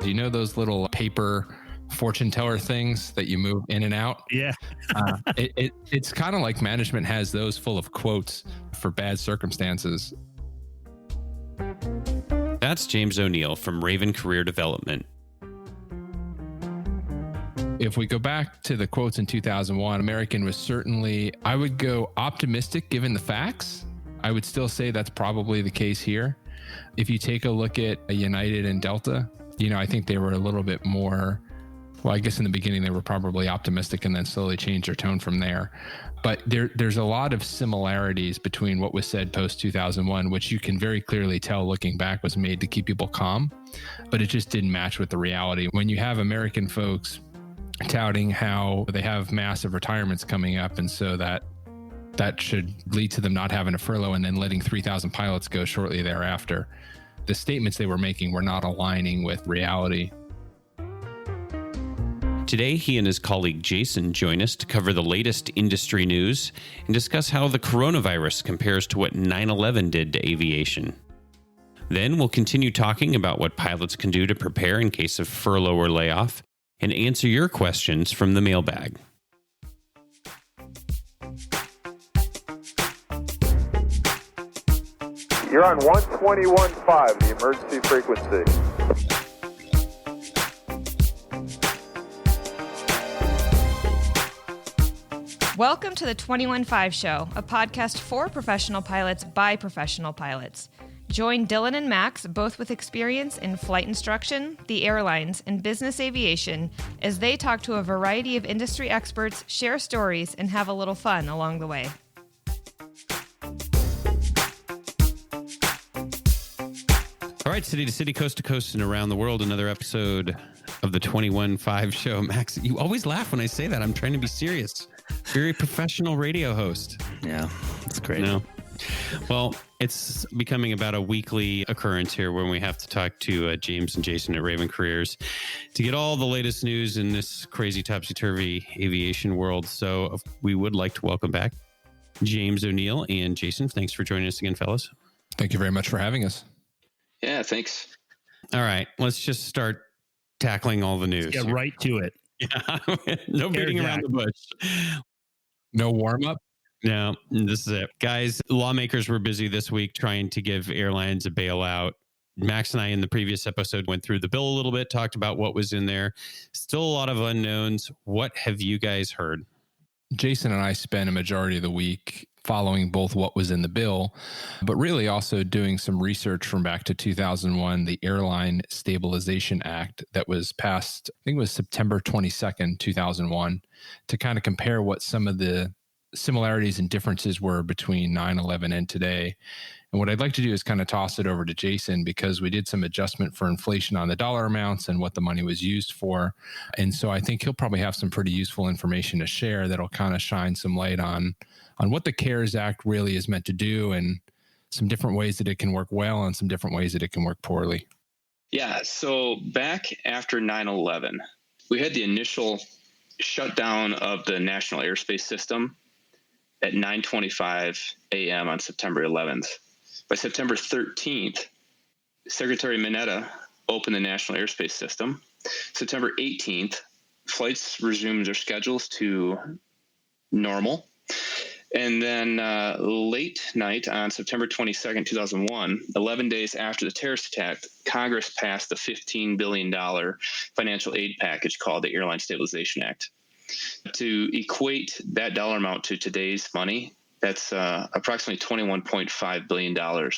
Do you know those little paper fortune teller things that you move in and out? Yeah. It's kind of like management has those full of quotes for bad circumstances. That's James O'Neill from Raven Career Development. If we go back to the quotes in 2001, American was certainly, I would go optimistic given the facts. I would still say that's probably the case here. If you take a look at United and Delta, I think they were a little bit more, well, I guess in the beginning they were probably optimistic and then slowly changed their tone from there. But there's a lot of similarities between what was said post 2001, which you can very clearly tell looking back was made to keep people calm, but it just didn't match with the reality. When you have American folks touting how they have massive retirements coming up, and so that should lead to them not having a furlough and then letting 3,000 pilots go shortly thereafter, the statements they were making were not aligning with reality. Today, he and his colleague Jason join us to cover the latest industry news and discuss how the coronavirus compares to what 9/11 did to aviation. Then we'll continue talking about what pilots can do to prepare in case of furlough or layoff and answer your questions from the mailbag. You're on 121.5, the emergency frequency. Welcome to the 21.5 Show, a podcast for professional pilots by professional pilots. Join Dylan and Max, both with experience in flight instruction, the airlines, and business aviation, as they talk to a variety of industry experts, share stories, and have a little fun along the way. All right, city to city, coast to coast, and around the world, another episode of the 21.5 Show. Max, you always laugh when I say that. I'm trying to be serious. Very professional radio host. Yeah, that's great. No. Well, it's becoming about a weekly occurrence here when we have to talk to James and Jason at Raven Careers to get all the latest news in this crazy topsy-turvy aviation world. So we would like to welcome back James O'Neill and Jason. Thanks for joining us again, fellas. Thank you very much for having us. Yeah, thanks. All right, let's just start tackling all the news. Get right to it. Yeah, no beating around the bush. No warm up. No, this is it. Guys, lawmakers were busy this week trying to give airlines a bailout. Max and I in the previous episode went through the bill a little bit, talked about what was in there. Still a lot of unknowns. What have you guys heard? Jason and I spent a majority of the week following both what was in the bill, but really also doing some research from back to 2001, the Airline Stabilization Act that was passed, I think it was September 22nd, 2001, to kind of compare what some of the similarities and differences were between 9/11 and today. And what I'd like to do is kind of toss it over to Jason, because we did some adjustment for inflation on the dollar amounts and what the money was used for. And so I think he'll probably have some pretty useful information to share that'll kind of shine some light on what the CARES Act really is meant to do, and some different ways that it can work well and some different ways that it can work poorly. Yeah, so back after 9/11, we had the initial shutdown of the national airspace system at 9:25 a.m. on September 11th. By September 13th, Secretary Mineta opened the national airspace system. September 18th, flights resumed their schedules to normal. And then late night on September 22nd, 2001, 11 days after the terrorist attack, Congress passed the $15 billion financial aid package called the Airline Stabilization Act. To equate that dollar amount to today's money, that's approximately $21.5 billion.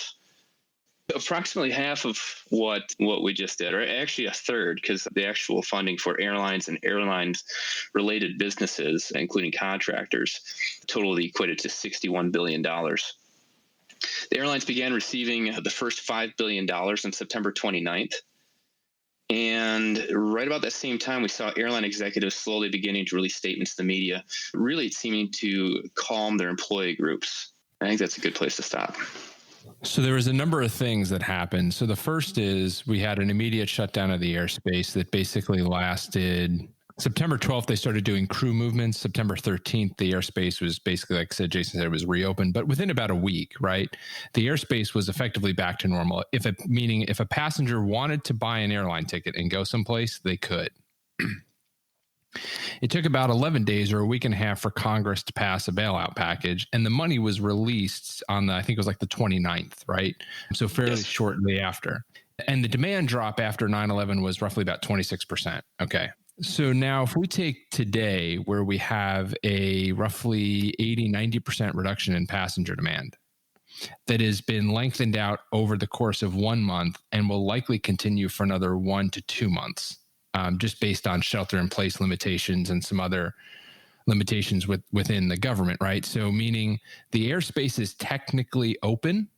Approximately half of what we just did, or actually a third, because the actual funding for airlines and airlines-related businesses, including contractors, totally equated to $61 billion. The airlines began receiving the first $5 billion on September 29th. And right about that same time, we saw airline executives slowly beginning to release statements to the media, really seeming to calm their employee groups. I think that's a good place to stop. So there was a number of things that happened. So the first is we had an immediate shutdown of the airspace that basically lasted September 12th, they started doing crew movements. September 13th, the airspace was basically, like I said, Jason said, it was reopened. But within about a week, right, the airspace was effectively back to normal. Meaning if a passenger wanted to buy an airline ticket and go someplace, they could. It took about 11 days or a week and a half for Congress to pass a bailout package, and the money was released on I think it was like the 29th, right? So fairly shortly after. And the demand drop after 9/11 was roughly about 26%. Okay. So now if we take today, where we have a roughly 80-90% reduction in passenger demand that has been lengthened out over the course of 1 month and will likely continue for another 1 to 2 months, just based on shelter-in-place limitations and some other limitations within the government, right? So meaning the airspace is technically open.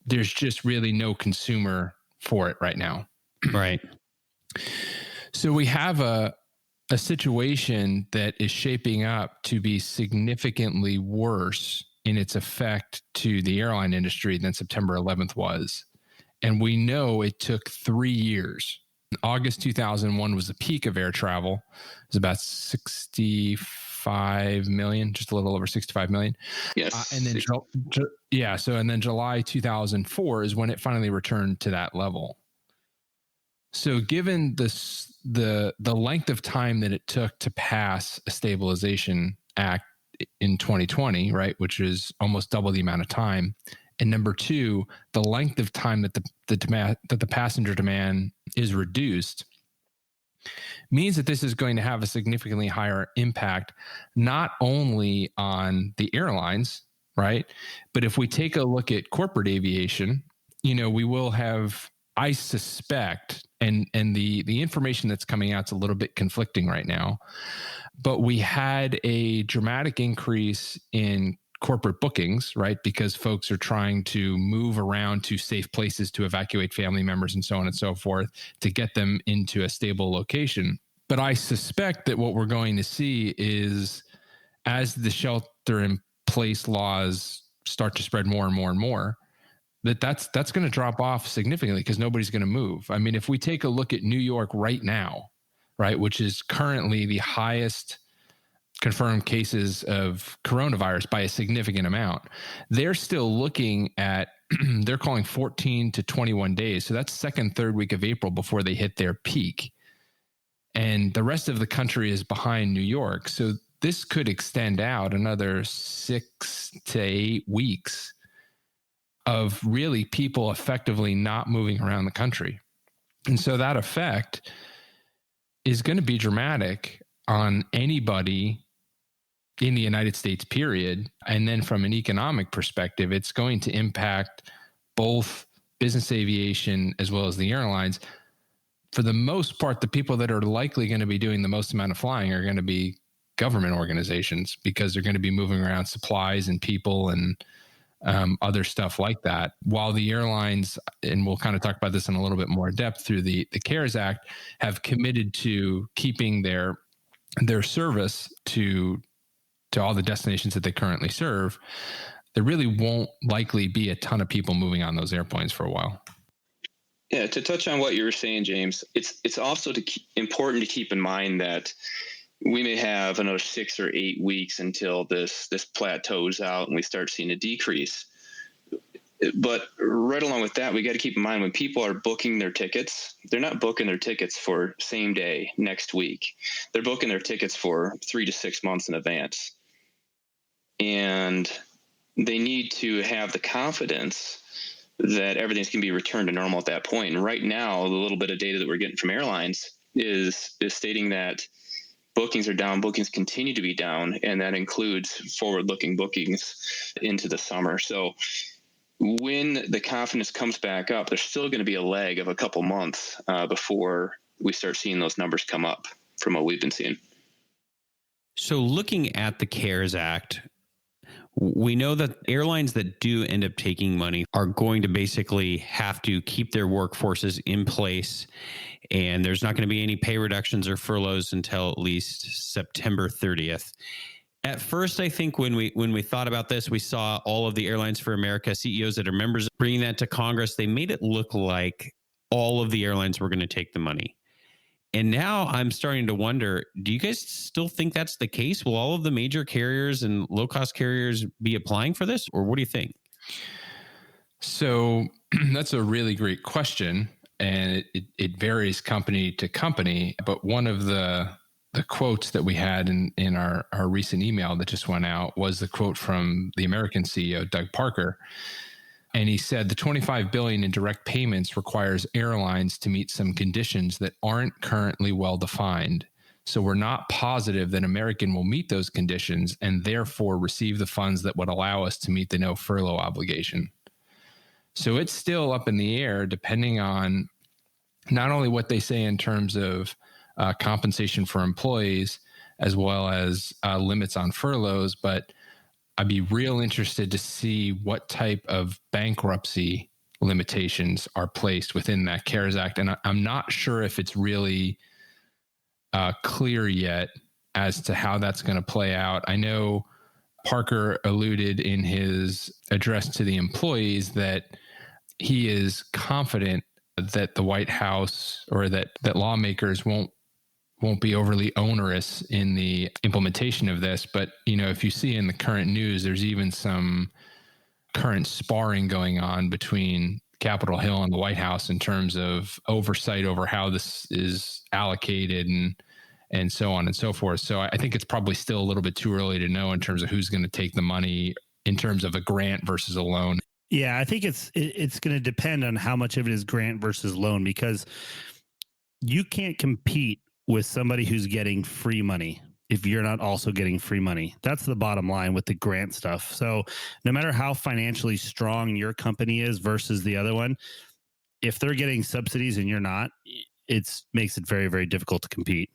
There's just really no consumer for it right now. Right. So we have a situation that is shaping up to be significantly worse in its effect to the airline industry than September 11th was. And we know it took 3 years. August 2001 was the peak of air travel. It was about 65 million, just a little over 65 million. Yes. And then, and then July 2004 is when it finally returned to that level. So given the length of time that it took to pass a stabilization act in 2020, right, which is almost double the amount of time, and number two, the length of time that the passenger demand is reduced, means that this is going to have a significantly higher impact, not only on the airlines, right, but if we take a look at corporate aviation, we will have, I suspect, and the information that's coming out is a little bit conflicting right now, but we had a dramatic increase in corporate bookings, right? Because folks are trying to move around to safe places to evacuate family members and so on and so forth to get them into a stable location. But I suspect that what we're going to see is, as the shelter in place laws start to spread more and more and more, that's going to drop off significantly because nobody's going to move. I mean, if we take a look at New York right now, right, which is currently the highest confirmed cases of coronavirus by a significant amount, they're still looking at, they're calling 14 to 21 days. So that's second, third week of April before they hit their peak. And the rest of the country is behind New York. So this could extend out another 6 to 8 weeks of really people effectively not moving around the country. And so that effect is going to be dramatic on anybody in the United States, period. And then from an economic perspective, it's going to impact both business aviation as well as the airlines. For the most part, the people that are likely going to be doing the most amount of flying are going to be government organizations, because they're going to be moving around supplies and people and other stuff like that. While the airlines, and we'll kind of talk about this in a little bit more depth through the CARES Act, have committed to keeping their service to all the destinations that they currently serve, there really won't likely be a ton of people moving on those airplanes for a while. Yeah, to touch on what you were saying, James, it's also important to keep in mind that we may have another 6 or 8 weeks until this plateaus out and we start seeing a decrease. But right along with that, we got to keep in mind, when people are booking their tickets, they're not booking their tickets for same day next week. They're booking their tickets for 3 to 6 months in advance. And they need to have the confidence that everything's going to be returned to normal at that point. And right now, the little bit of data that we're getting from airlines is stating that bookings are down, bookings continue to be down, and that includes forward-looking bookings into the summer. So when the confidence comes back up, there's still going to be a lag of a couple months before we start seeing those numbers come up from what we've been seeing. So looking at the CARES Act, we know that airlines that do end up taking money are going to basically have to keep their workforces in place, and there's not going to be any pay reductions or furloughs until at least September 30th. At first, I think when we thought about this, we saw all of the Airlines for America CEOs that are members bringing that to Congress. They made it look like all of the airlines were going to take the money. And now I'm starting to wonder, do you guys still think that's the case? Will all of the major carriers and low-cost carriers be applying for this? Or what do you think? So that's a really great question. And it varies company to company. But one of the quotes that we had in our recent email that just went out was the quote from the American CEO, Doug Parker. And he said the $25 billion in direct payments requires airlines to meet some conditions that aren't currently well defined. So we're not positive that American will meet those conditions and therefore receive the funds that would allow us to meet the no furlough obligation. So it's still up in the air depending on not only what they say in terms of compensation for employees, as well as limits on furloughs, but I'd be real interested to see what type of bankruptcy limitations are placed within that CARES Act. And I'm not sure if it's really clear yet as to how that's going to play out. I know Parker alluded in his address to the employees that he is confident that the White House or that lawmakers won't be overly onerous in the implementation of this. But, if you see in the current news, there's even some current sparring going on between Capitol Hill and the White House in terms of oversight over how this is allocated and so on and so forth. So I think it's probably still a little bit too early to know in terms of who's going to take the money in terms of a grant versus a loan. Yeah, I think it's going to depend on how much of it is grant versus loan, because you can't compete with somebody who's getting free money if you're not also getting free money. That's the bottom line with the grant stuff. So no matter how financially strong your company is versus the other one, if they're getting subsidies and you're not, it makes it very, very difficult to compete.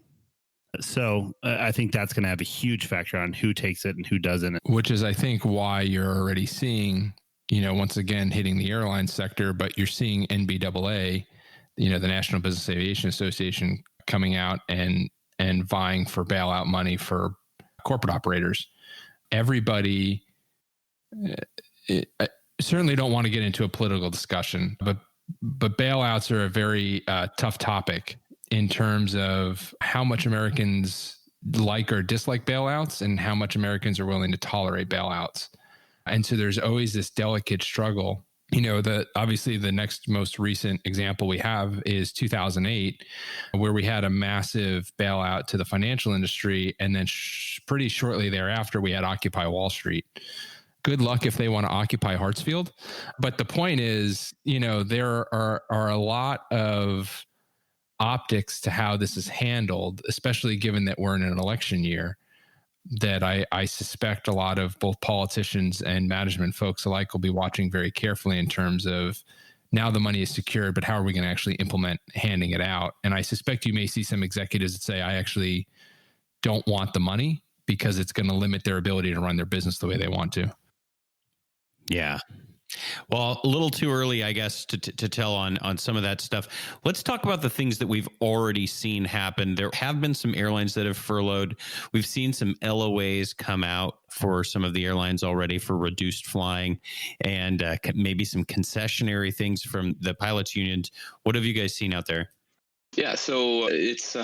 So I think that's going to have a huge factor on who takes it and who doesn't. Which is, I think, why you're already seeing, once again, hitting the airline sector, but you're seeing NBAA, the National Business Aviation Association, coming out and vying for bailout money for corporate operators. Everybody certainly don't want to get into a political discussion, but bailouts are a very tough topic in terms of how much Americans like or dislike bailouts and how much Americans are willing to tolerate bailouts. And so there's always this delicate struggle. Obviously the next most recent example we have is 2008, where we had a massive bailout to the financial industry. And then pretty shortly thereafter, we had Occupy Wall Street. Good luck if they want to occupy Hartsfield. But the point is, there are a lot of optics to how this is handled, especially given that we're in an election year, that I suspect a lot of both politicians and management folks alike will be watching very carefully in terms of, now the money is secured, but how are we going to actually implement handing it out? And I suspect you may see some executives that say, I actually don't want the money because it's going to limit their ability to run their business the way they want to. Yeah. Well, a little too early, I guess, to tell on some of that stuff. Let's talk about the things that we've already seen happen. There have been some airlines that have furloughed. We've seen some LOAs come out for some of the airlines already for reduced flying, and maybe some concessionary things from the pilots unions. What have you guys seen out there? Yeah, so it's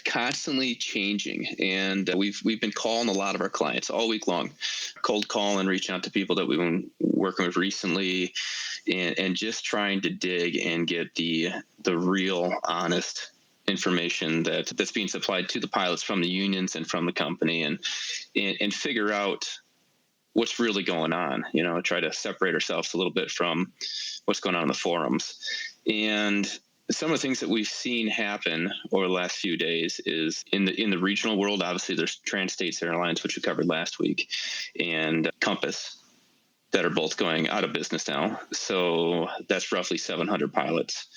constantly changing, and we've been calling a lot of our clients all week long, cold call and reaching out to people that we've been working with recently, and just trying to dig and get the real, honest information that's being supplied to the pilots from the unions and from the company, and figure out what's really going on. Try to separate ourselves a little bit from what's going on in the forums. And some of the things that we've seen happen over the last few days is in the regional world. Obviously, there's Trans-States Airlines, which we covered last week, and Compass, that are both going out of business now. So that's roughly 700 pilots.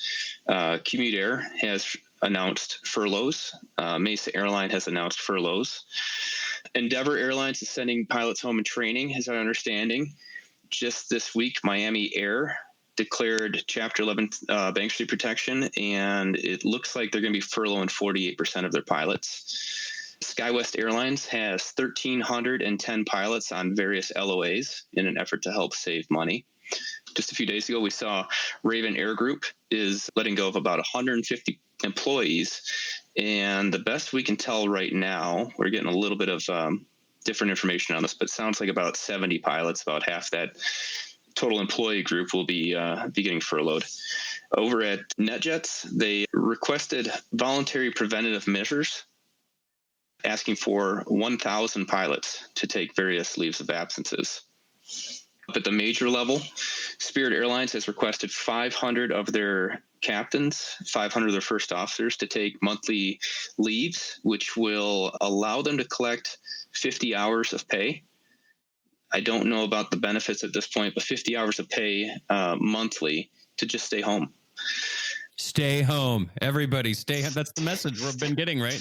Commute Air has announced furloughs. Mesa Airline has announced furloughs. Endeavor Airlines is sending pilots home in training, is our understanding. Just this week, Miami Air declared Chapter 11 bankruptcy protection, and it looks like they're going to be furloughing 48% of their pilots. SkyWest Airlines has 1,310 pilots on various LOAs in an effort to help save money. Just a few days ago, we saw Raven Air Group is letting go of about 150 employees. And the best we can tell right now, we're getting a little bit of different information on this, but it sounds like about 70 pilots, about half that total employee group, will be getting furloughed. Over at NetJets, they requested voluntary preventative measures, asking for 1,000 pilots to take various leaves of absences. Up at the major level, Spirit Airlines has requested 500 of their captains, 500 of their first officers to take monthly leaves, which will allow them to collect 50 hours of pay. I don't know about the benefits at this point, but 50 hours of pay monthly to just stay home. Stay home. Everybody stay home. That's the message we've been getting, right?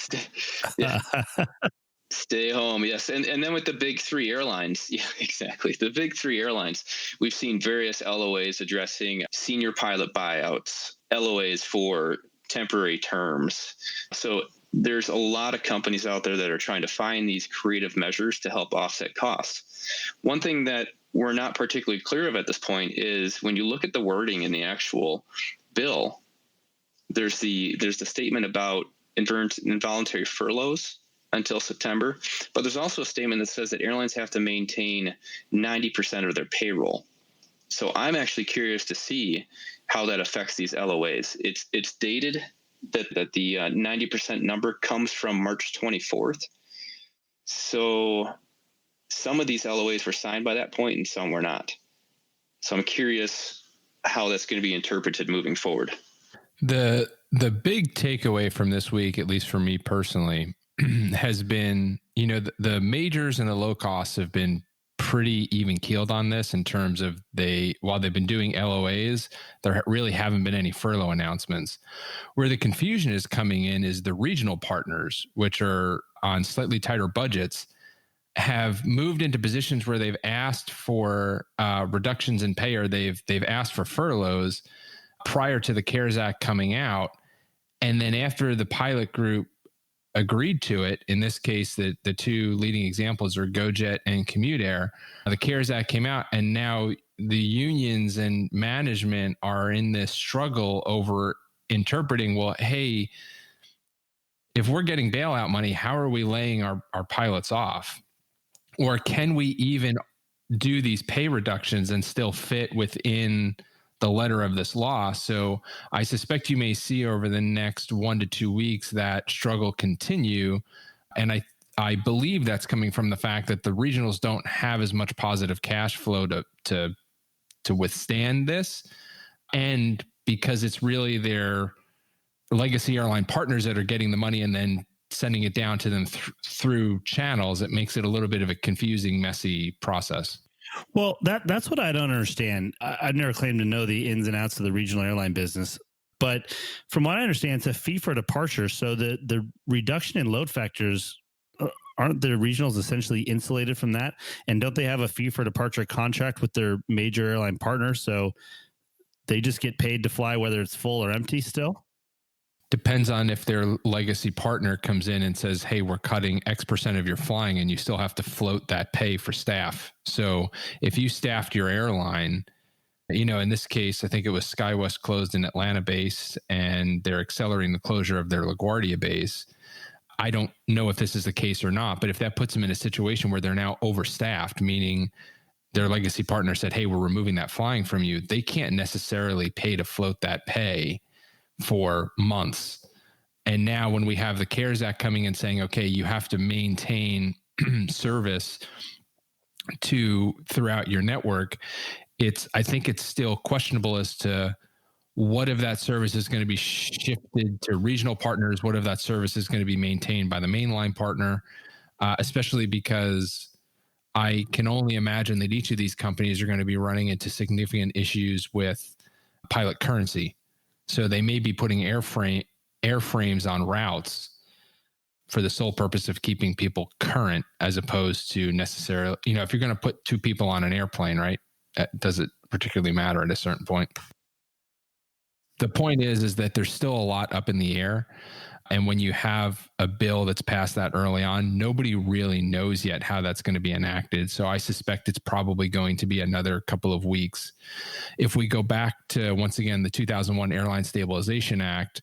Stay home, yes. And then with the big three airlines, yeah, exactly. The big three airlines, we've seen various LOAs addressing senior pilot buyouts, LOAs for temporary terms. So there's a lot of companies out there that are trying to find these creative measures to help offset costs. One thing that we're not particularly clear of at this point is when you look at the wording in the actual bill, there's the statement about involuntary furloughs until September, but there's also a statement that says that airlines have to maintain 90% of their payroll. So I'm actually curious to see how that affects these LOAs. It's dated that the 90% number comes from March 24th. So some of these LOAs were signed by that point and some were not. So I'm curious how that's going to be interpreted moving forward. The big takeaway from this week, at least for me personally, has been, the majors and the low costs have been pretty even keeled on this in terms of while they've been doing LOAs, there really haven't been any furlough announcements. Where the confusion is coming in is the regional partners, which are on slightly tighter budgets, have moved into positions where they've asked for reductions in pay, or they've asked for furloughs prior to the CARES Act coming out. And then after the pilot group agreed to it, in this case, the two leading examples are GoJet and Commute Air, the CARES Act came out, and now the unions and management are in this struggle over interpreting, well, hey, if we're getting bailout money, how are we laying our pilots off? Or can we even do these pay reductions and still fit within the letter of this law? So I suspect you may see over the next 1 to 2 weeks that struggle continue. And I believe that's coming from the fact that the regionals don't have as much positive cash flow to withstand this. And because it's really their legacy airline partners that are getting the money and then sending it down to them through channels, it makes it a little bit of a confusing, messy process. Well, that's what I don't understand. I've never claimed to know the ins and outs of the regional airline business, but from what I understand, it's a fee for departure. So the reduction in load factors, aren't the regionals essentially insulated from that? And don't they have a fee for departure contract with their major airline partner? So they just get paid to fly whether it's full or empty still? Depends on if their legacy partner comes in and says, hey, we're cutting X% of your flying, and you still have to float that pay for staff. So if you staffed your airline, in this case, I think it was SkyWest closed in Atlanta base, and they're accelerating the closure of their LaGuardia base. I don't know if this is the case or not, but if that puts them in a situation where they're now overstaffed, meaning their legacy partner said, hey, we're removing that flying from you, they can't necessarily pay to float that pay for months. And now when we have the CARES Act coming and saying, okay, you have to maintain service throughout your network, I think it's still questionable as to what if that service is going to be shifted to regional partners, what if that service is going to be maintained by the mainline partner, especially because I can only imagine that each of these companies are going to be running into significant issues with pilot currency. So they may be putting airframes on routes for the sole purpose of keeping people current, as opposed to necessarily, if you're going to put two people on an airplane, right? Does it particularly matter at a certain point? The point is that there's still a lot up in the air. And when you have a bill that's passed that early on, nobody really knows yet how that's going to be enacted. So I suspect it's probably going to be another couple of weeks. If we go back to, once again, the 2001 Airline Stabilization Act,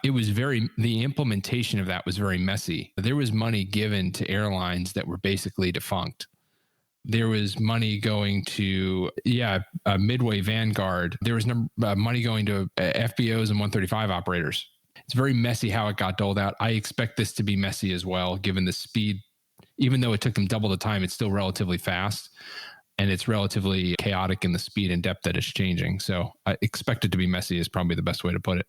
the implementation of that was very messy. There was money given to airlines that were basically defunct. There was money going to, Midway, Vanguard. There was money going to FBOs and 135 operators. It's very messy how it got doled out. I expect this to be messy as well, given the speed. Even though it took them double the time, it's still relatively fast, and it's relatively chaotic in the speed and depth that it's changing. So I expect it to be messy is probably the best way to put it.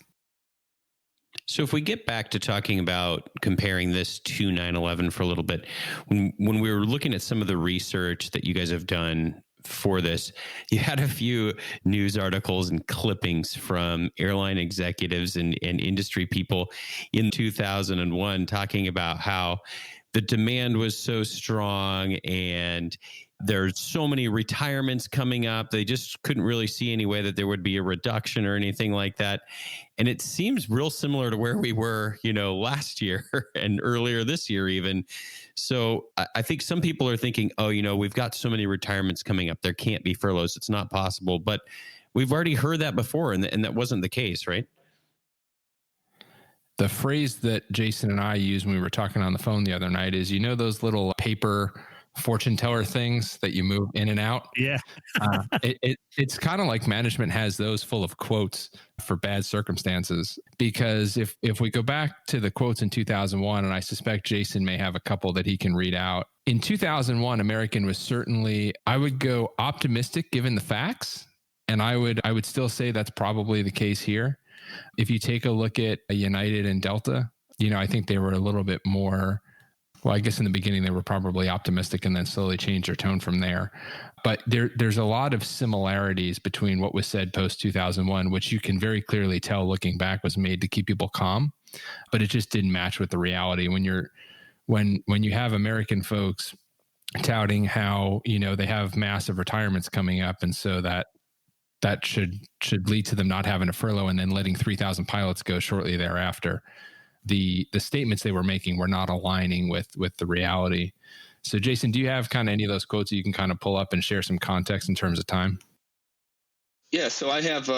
So if we get back to talking about comparing this to 9/11 for a little bit, when we were looking at some of the research that you guys have done for this, you had a few news articles and clippings from airline executives and industry people in 2001 talking about how the demand was so strong and there's so many retirements coming up. They just couldn't really see any way that there would be a reduction or anything like that. And it seems real similar to where we were, last year and earlier this year even. So I think some people are thinking, we've got so many retirements coming up. There can't be furloughs. It's not possible. But we've already heard that before, and that wasn't the case, right? The phrase that Jason and I used when we were talking on the phone the other night is, those little paper fortune teller things that you move in and out. Yeah. It's kind of like management has those full of quotes for bad circumstances, because if we go back to the quotes in 2001, and I suspect Jason may have a couple that he can read out. In 2001, American was certainly, I would go optimistic given the facts. And I would still say that's probably the case here. If you take a look at United and Delta, I think they were a little bit more, well, I guess in the beginning they were probably optimistic and then slowly changed their tone from there. But there's a lot of similarities between what was said post 2001, which you can very clearly tell looking back was made to keep people calm, but it just didn't match with the reality. When you have American folks touting how, they have massive retirements coming up, and so that should lead to them not having a furlough and then letting 3,000 pilots go shortly thereafter. The statements they were making were not aligning with the reality. So Jason, do you have kind of any of those quotes that you can kind of pull up and share some context in terms of time? Yeah, so I have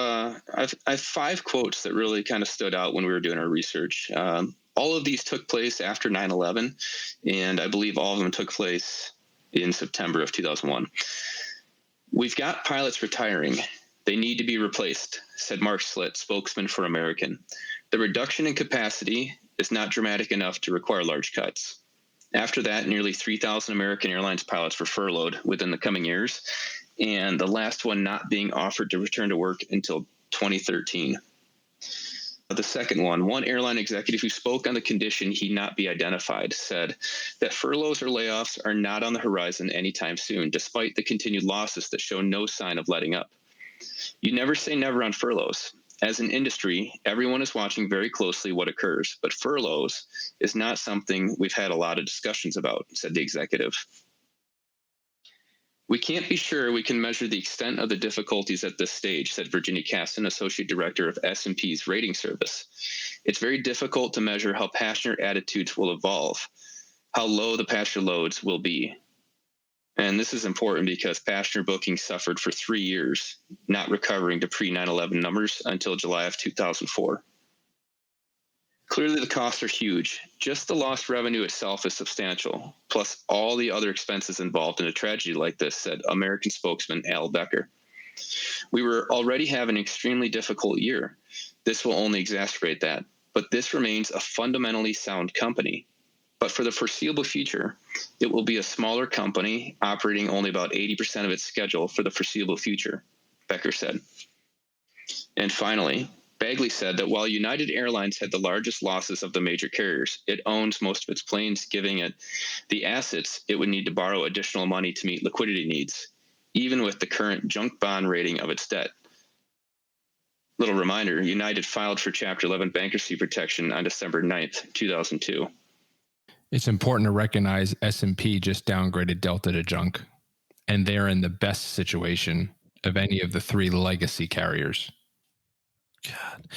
I've 5 quotes that really kind of stood out when we were doing our research. All of these took place after 9/11, and I believe all of them took place in September of 2001. "We've got pilots retiring. They need to be replaced," said Mark Slitt, spokesman for American. "The reduction in capacity is not dramatic enough to require large cuts." After that, nearly 3,000 American Airlines pilots were furloughed within the coming years, and the last one not being offered to return to work until 2013. The second one airline executive who spoke on the condition he not be identified said that furloughs or layoffs are not on the horizon anytime soon, despite the continued losses that show no sign of letting up. "You never say never on furloughs. As an industry, everyone is watching very closely what occurs, but furloughs is not something we've had a lot of discussions about," said the executive. "We can't be sure we can measure the extent of the difficulties at this stage," said Virginia Caston, Associate Director of S&P's rating service. "It's very difficult to measure how passenger attitudes will evolve, how low the passenger loads will be." And this is important because passenger bookings suffered for 3 years, not recovering to pre-9/11 numbers until July of 2004. "Clearly, the costs are huge. Just the lost revenue itself is substantial, plus all the other expenses involved in a tragedy like this," said American spokesman Al Becker. "We were already having an extremely difficult year. This will only exacerbate that. But this remains a fundamentally sound company. But for the foreseeable future, it will be a smaller company operating only about 80% of its schedule for the foreseeable future," Becker said. And finally, Bagley said that while United Airlines had the largest losses of the major carriers, it owns most of its planes, giving it the assets it would need to borrow additional money to meet liquidity needs, even with the current junk bond rating of its debt. Little reminder, United filed for Chapter 11 bankruptcy protection on December 9th, 2002. It's important to recognize S&P just downgraded Delta to junk, and they're in the best situation of any of the 3 legacy carriers. God.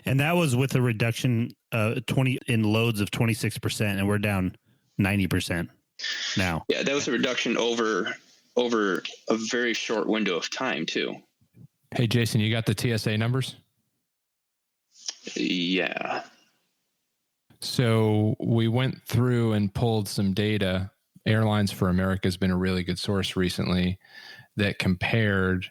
And that was with a reduction in loads of 26%, and we're down 90% now. Yeah, that was a reduction over a very short window of time, too. Hey, Jason, you got the TSA numbers? Yeah. So we went through and pulled some data. Airlines for America has been a really good source recently that compared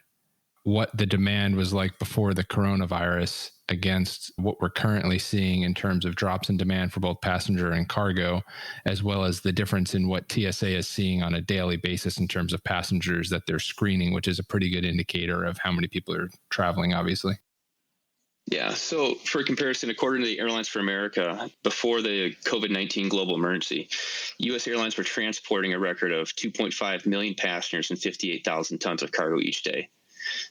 what the demand was like before the coronavirus against what we're currently seeing in terms of drops in demand for both passenger and cargo, as well as the difference in what TSA is seeing on a daily basis in terms of passengers that they're screening, which is a pretty good indicator of how many people are traveling, obviously. Yeah. So for comparison, according to the Airlines for America, before the COVID-19 global emergency, U.S. airlines were transporting a record of 2.5 million passengers and 58,000 tons of cargo each day.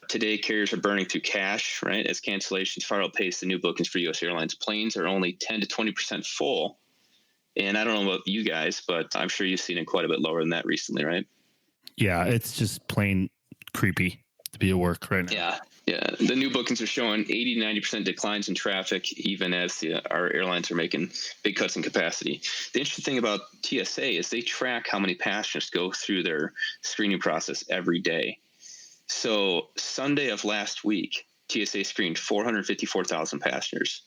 Today, carriers are burning through cash, right? As cancellations far outpace the new bookings for U.S. airlines. Planes are only 10 to 20% full. And I don't know about you guys, but I'm sure you've seen it quite a bit lower than that recently, right? Yeah, it's just plain creepy to be at work right now. Yeah. The new bookings are showing 80 to 90% declines in traffic, even as our airlines are making big cuts in capacity. The interesting thing about TSA is they track how many passengers go through their screening process every day. So Sunday of last week, TSA screened 454,000 passengers.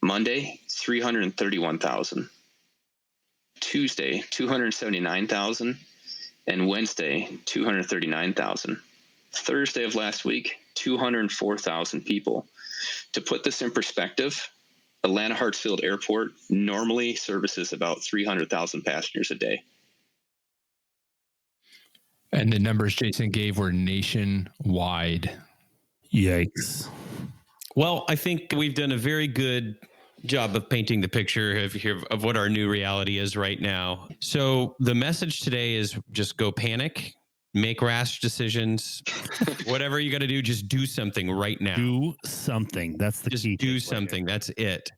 Monday, 331,000. Tuesday, 279,000. And Wednesday, 239,000. Thursday of last week, 204,000 people. To put this in perspective, Atlanta Hartsfield Airport normally services about 300,000 passengers a day. And the numbers Jason gave were nationwide. Yikes. Well, I think we've done a very good job of painting the picture of what our new reality is right now. So the message today is just go panic, make rash decisions. Whatever you got to do, just do something right now. Do something. That's the just key. Do something. That's it.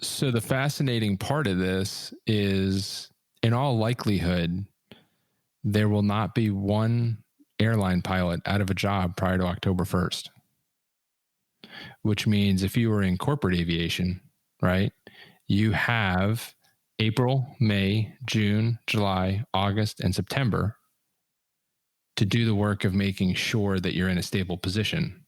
So the fascinating part of this is, in all likelihood, there will not be one airline pilot out of a job prior to October 1st, which means if you were in corporate aviation, right, you have April, May, June, July, August, and September to do the work of making sure that you're in a stable position.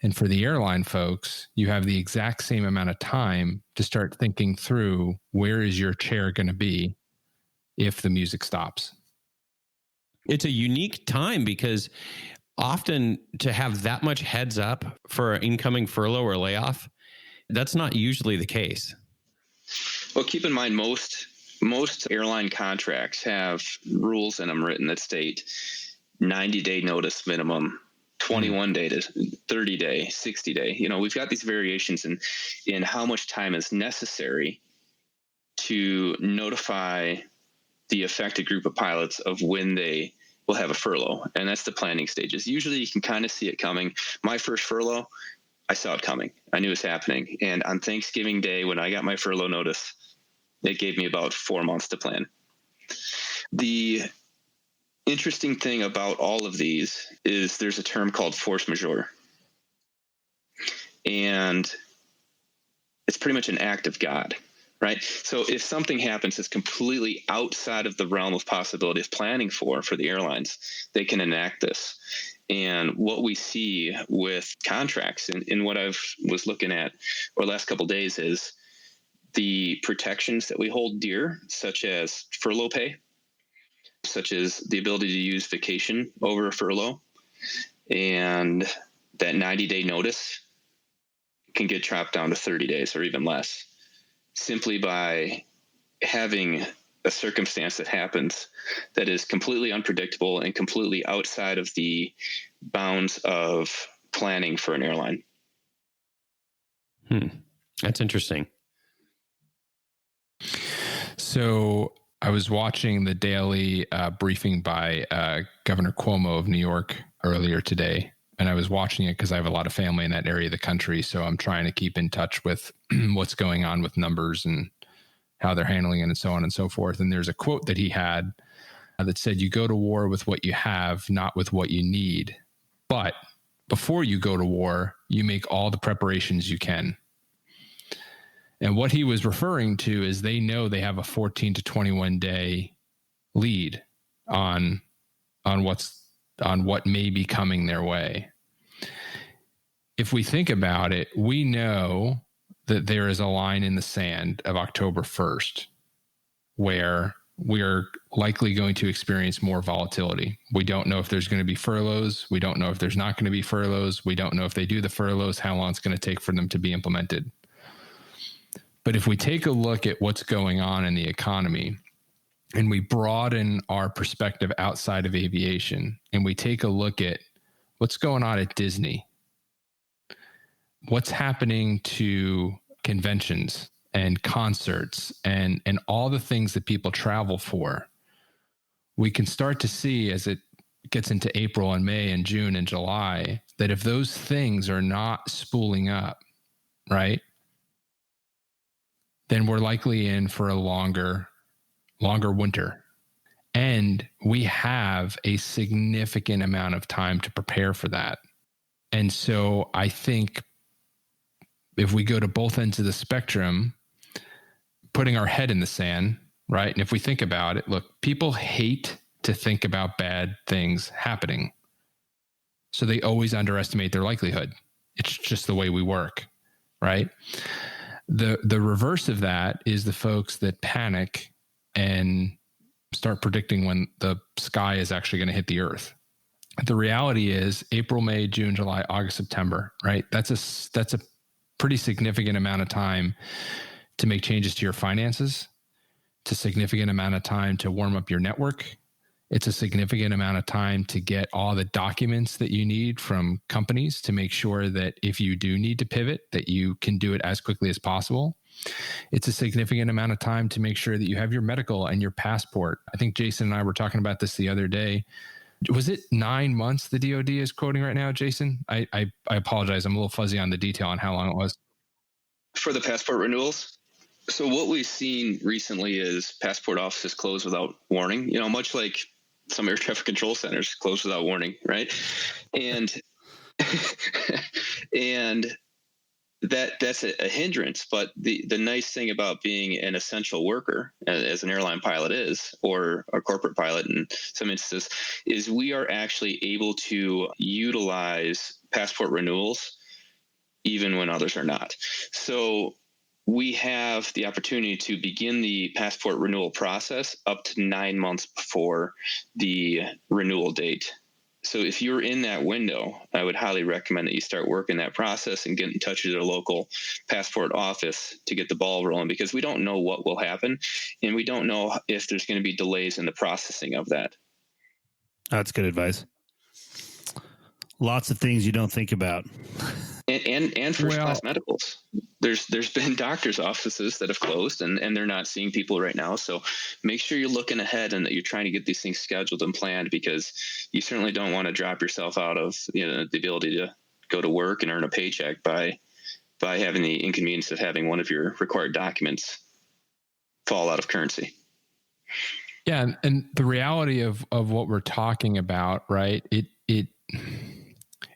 And for the airline folks, you have the exact same amount of time to start thinking through where is your chair going to be if the music stops. It's a unique time because often to have that much heads up for an incoming furlough or layoff, that's not usually the case. Well, keep in mind, most airline contracts have rules in them written that state 90-day notice minimum, 21-day to 30-day, 60-day. You know, we've got these variations in how much time is necessary to notify the affected group of pilots of when they will have a furlough. And that's the planning stages. Usually you can kind of see it coming. My first furlough, I saw it coming. I knew it was happening. And on Thanksgiving Day, when I got my furlough notice, it gave me about 4 months to plan. The interesting thing about all of these is there's a term called force majeure. And it's pretty much an act of God, right? So if something happens that's completely outside of the realm of possibility of planning for the airlines, they can enact this. And what we see with contracts in what I was looking at over the last couple of days is the protections that we hold dear, such as furlough pay, such as the ability to use vacation over a furlough, and that 90-day notice can get chopped down to 30 days or even less, simply by having a circumstance that happens that is completely unpredictable and completely outside of the bounds of planning for an airline. That's interesting. So I was watching the daily briefing by Governor Cuomo of New York earlier today, and I was watching it because I have a lot of family in that area of the country. So I'm trying to keep in touch with what's going on with numbers and how they're handling it and so on and so forth. And there's a quote that he had that said, "You go to war with what you have, not with what you need. But before you go to war, you make all the preparations you can." And what he was referring to is they know they have a 14 to 21 day lead on what may be coming their way. If we think about it, we know that there is a line in the sand of October 1st where we're likely going to experience more volatility. We don't know if there's going to be furloughs. We don't know if there's not going to be furloughs. We don't know if they do the furloughs, how long it's going to take for them to be implemented. But if we take a look at what's going on in the economy and we broaden our perspective outside of aviation and we take a look at what's going on at Disney, what's happening to conventions and concerts and all the things that people travel for, we can start to see as it gets into April and May and June and July that if those things are not spooling up, right, then we're likely in for a longer winter. And we have a significant amount of time to prepare for that. And so I think if we go to both ends of the spectrum, putting our head in the sand, right? And if we think about it, look, people hate to think about bad things happening. So they always underestimate their likelihood. It's just the way we work, right? The reverse of that is the folks that panic and start predicting when the sky is actually going to hit the earth. The reality is April, May, June, July, August, September, right? That's a pretty significant amount of time to make changes to your finances. It's a significant amount of time to warm up your network. It's a significant amount of time to get all the documents that you need from companies to make sure that if you do need to pivot, that you can do it as quickly as possible. It's a significant amount of time to make sure that you have your medical and your passport. I think Jason and I were talking about this the other day. Was it 9 months the DOD is quoting right now, Jason? I apologize. I'm a little fuzzy on the detail on how long it was. For the passport renewals? So what we've seen recently is passport offices close without warning, much like some air traffic control centers close without warning, right? And that's a hindrance. But the nice thing about being an essential worker, as an airline pilot is, or a corporate pilot in some instances, is we are actually able to utilize passport renewals even when others are not. So we have the opportunity to begin the passport renewal process up to 9 months before the renewal date. So if you're in that window, I would highly recommend that you start working that process and get in touch with your local passport office to get the ball rolling, because we don't know what will happen, and we don't know if there's going to be delays in the processing of that. That's good advice. Lots of things you don't think about. And first class medicals. There's been doctors' offices that have closed and they're not seeing people right now. So make sure you're looking ahead and that you're trying to get these things scheduled and planned, because you certainly don't want to drop yourself out of the ability to go to work and earn a paycheck by having the inconvenience of having one of your required documents fall out of currency. Yeah, and the reality of what we're talking about, right?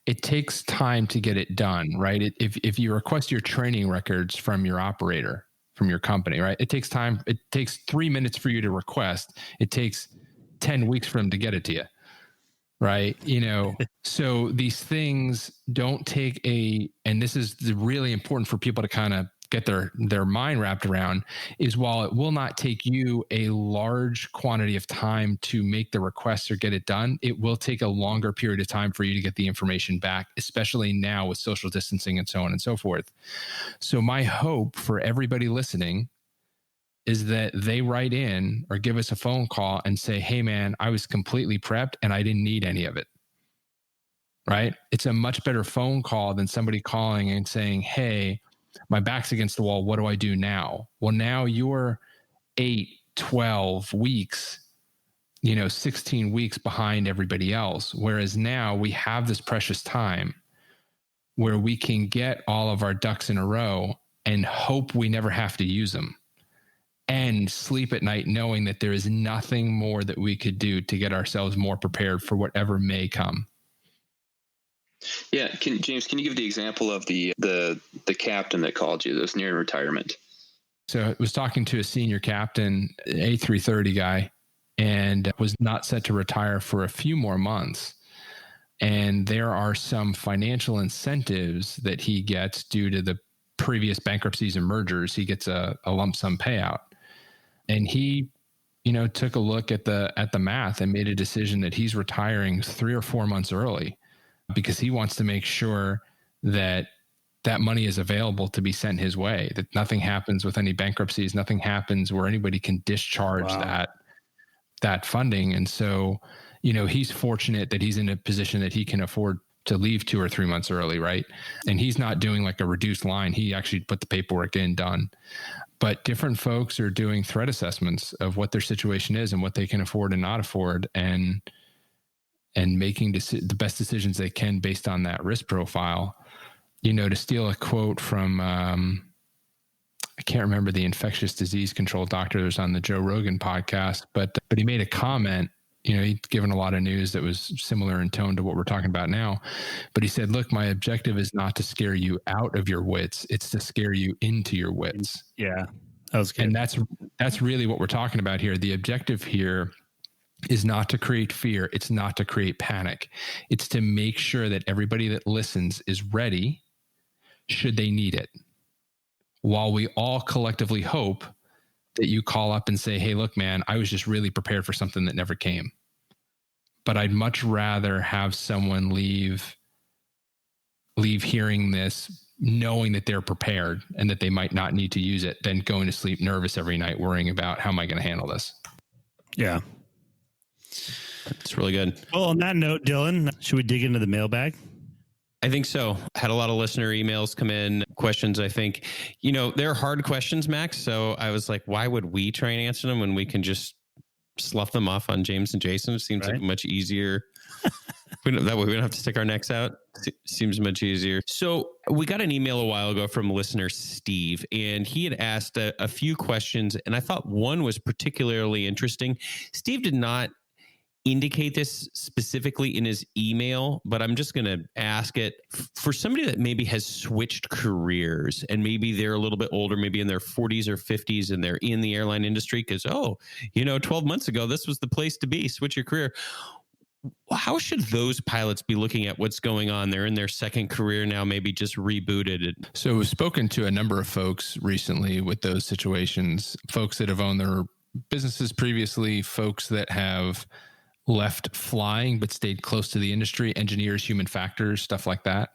It takes time to get it done, right? If you request your training records from your operator, from your company, right? It takes time. It takes 3 minutes for you to request. It takes 10 weeks for them to get it to you, right? So these things don't take and this is really important for people to kind of get their mind wrapped around, is while it will not take you a large quantity of time to make the request or get it done, it will take a longer period of time for you to get the information back, especially now with social distancing and so on and so forth. So my hope for everybody listening is that they write in or give us a phone call and say, hey man, I was completely prepped and I didn't need any of it. Right? It's a much better phone call than somebody calling and saying, hey, my back's against the wall. What do I do now? Well, now you're 8, 12 weeks, 16 weeks behind everybody else. Whereas now we have this precious time where we can get all of our ducks in a row and hope we never have to use them, and sleep at night knowing that there is nothing more that we could do to get ourselves more prepared for whatever may come. Yeah, James, can you give the example of the captain that called you that was near retirement? So I was talking to a senior captain, A330 guy, and was not set to retire for a few more months. And there are some financial incentives that he gets due to the previous bankruptcies and mergers, he gets a lump sum payout. And he, took a look at the math and made a decision that he's retiring 3 or 4 months early because he wants to make sure that money is available to be sent his way, that nothing happens with any bankruptcies, nothing happens where anybody can discharge that funding. And so, he's fortunate that he's in a position that he can afford to leave 2 or 3 months early, right? And he's not doing like a reduced line. He actually put the paperwork in, done. But different folks are doing threat assessments of what their situation is and what they can afford and not afford, and making the best decisions they can based on that risk profile. To steal a quote from, I can't remember the infectious disease control doctor that was on the Joe Rogan podcast, but he made a comment. He'd given a lot of news that was similar in tone to what we're talking about now. But he said, look, my objective is not to scare you out of your wits. It's to scare you into your wits. Yeah, that was good. And that's really what we're talking about here. The objective here is not to create fear. It's not to create panic. It's to make sure that everybody that listens is ready should they need it, while we all collectively hope that you call up and say, hey, look, man, I was just really prepared for something that never came. But I'd much rather have someone leave hearing this knowing that they're prepared and that they might not need to use it than going to sleep nervous every night worrying about how am I going to handle this. Yeah. It's really good. Well, on that note, Dylan, should we dig into the mailbag? I think so. Had a lot of listener emails come in, questions. I think, they're hard questions, Max. So I was like, why would we try and answer them when we can just slough them off on James and Jason? It seems like much easier. That way we don't have to stick our necks out. Seems much easier. So we got an email a while ago from listener Steve, and he had asked a few questions, and I thought one was particularly interesting. Steve did not indicate this specifically in his email, but I'm just going to ask it for somebody that maybe has switched careers and maybe they're a little bit older, maybe in their 40s or 50s, and they're in the airline industry because, 12 months ago, this was the place to be, switch your career. How should those pilots be looking at what's going on? They're in their second career now, maybe just rebooted. So we've spoken to a number of folks recently with those situations, folks that have owned their businesses previously, folks that have left flying but stayed close to the industry, engineers, human factors, stuff like that.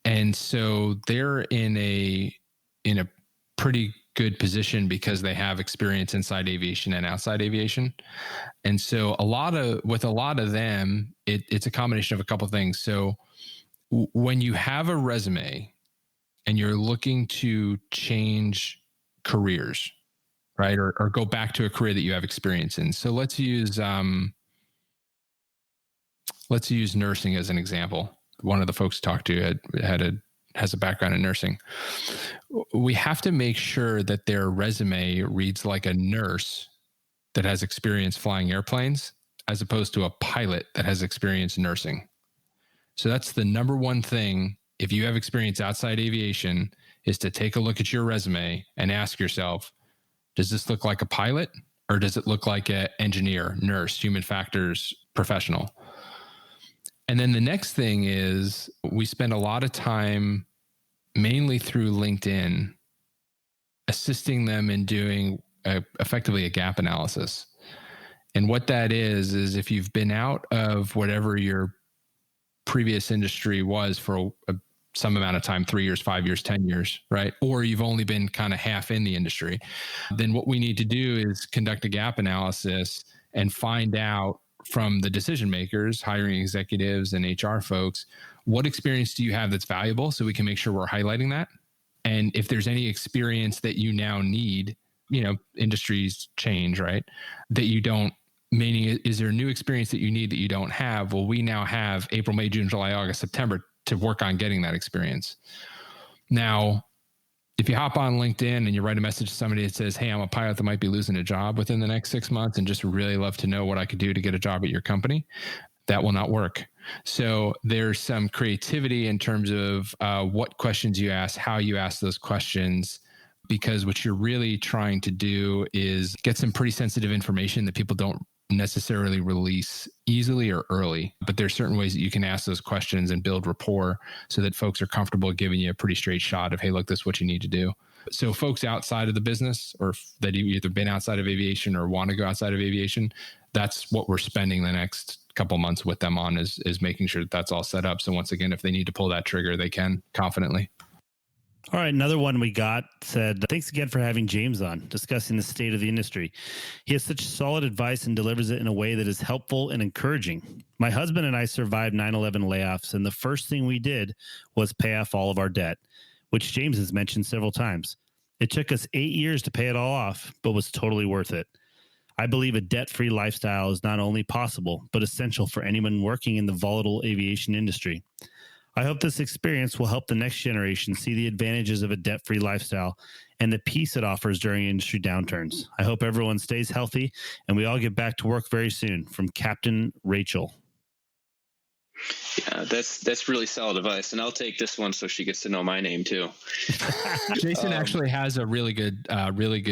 And so they're in a pretty good position because they have experience inside aviation and outside aviation. And so with a lot of them, it's a combination of a couple of things. So when you have a resume and you're looking to change careers, right, or go back to a career that you have experience in. So let's use nursing as an example. One of the folks talked to has a background in nursing. We have to make sure that their resume reads like a nurse that has experience flying airplanes as opposed to a pilot that has experience nursing. So that's the number one thing. If you have experience outside aviation, is to take a look at your resume and ask yourself, does this look like a pilot or does it look like an engineer, nurse, human factors professional? And then the next thing is we spend a lot of time, mainly through LinkedIn, assisting them in doing effectively a gap analysis. And what that is if you've been out of whatever your previous industry was for some amount of time, 3 years, 5 years, 10 years, right? Or you've only been kind of half in the industry, then what we need to do is conduct a gap analysis and find out from the decision makers, hiring executives and HR folks, what experience do you have that's valuable so we can make sure we're highlighting that? And if there's any experience that you now need, industries change, right? That you don't, meaning is there a new experience that you need that you don't have? Well, we now have April, May, June, July, August, September to work on getting that experience. Now, if you hop on LinkedIn and you write a message to somebody that says, hey, I'm a pilot that might be losing a job within the next 6 months and just really love to know what I could do to get a job at your company, that will not work. So there's some creativity in terms of what questions you ask, how you ask those questions, because what you're really trying to do is get some pretty sensitive information that people don't necessarily release easily or early, but there's certain ways that you can ask those questions and build rapport so that folks are comfortable giving you a pretty straight shot of, hey, look, this is what you need to do. So folks outside of the business, or that you've either been outside of aviation or want to go outside of aviation, that's what we're spending the next couple months with them on, is making sure that that's all set up. So once again, if they need to pull that trigger, they can confidently. All right, another one we got said, thanks again for having James on, discussing the state of the industry. He has such solid advice and delivers it in a way that is helpful and encouraging. My husband and I survived 9/11 layoffs, and the first thing we did was pay off all of our debt, which James has mentioned several times. It took us 8 years to pay it all off, but was totally worth it. I believe a debt-free lifestyle is not only possible, but essential for anyone working in the volatile aviation industry. I hope this experience will help the next generation see the advantages of a debt-free lifestyle and the peace it offers during industry downturns. I hope everyone stays healthy and we all get back to work very soon. From Captain Rachel. Yeah, that's really solid advice, and I'll take this one so she gets to know my name too. Jason actually has a really good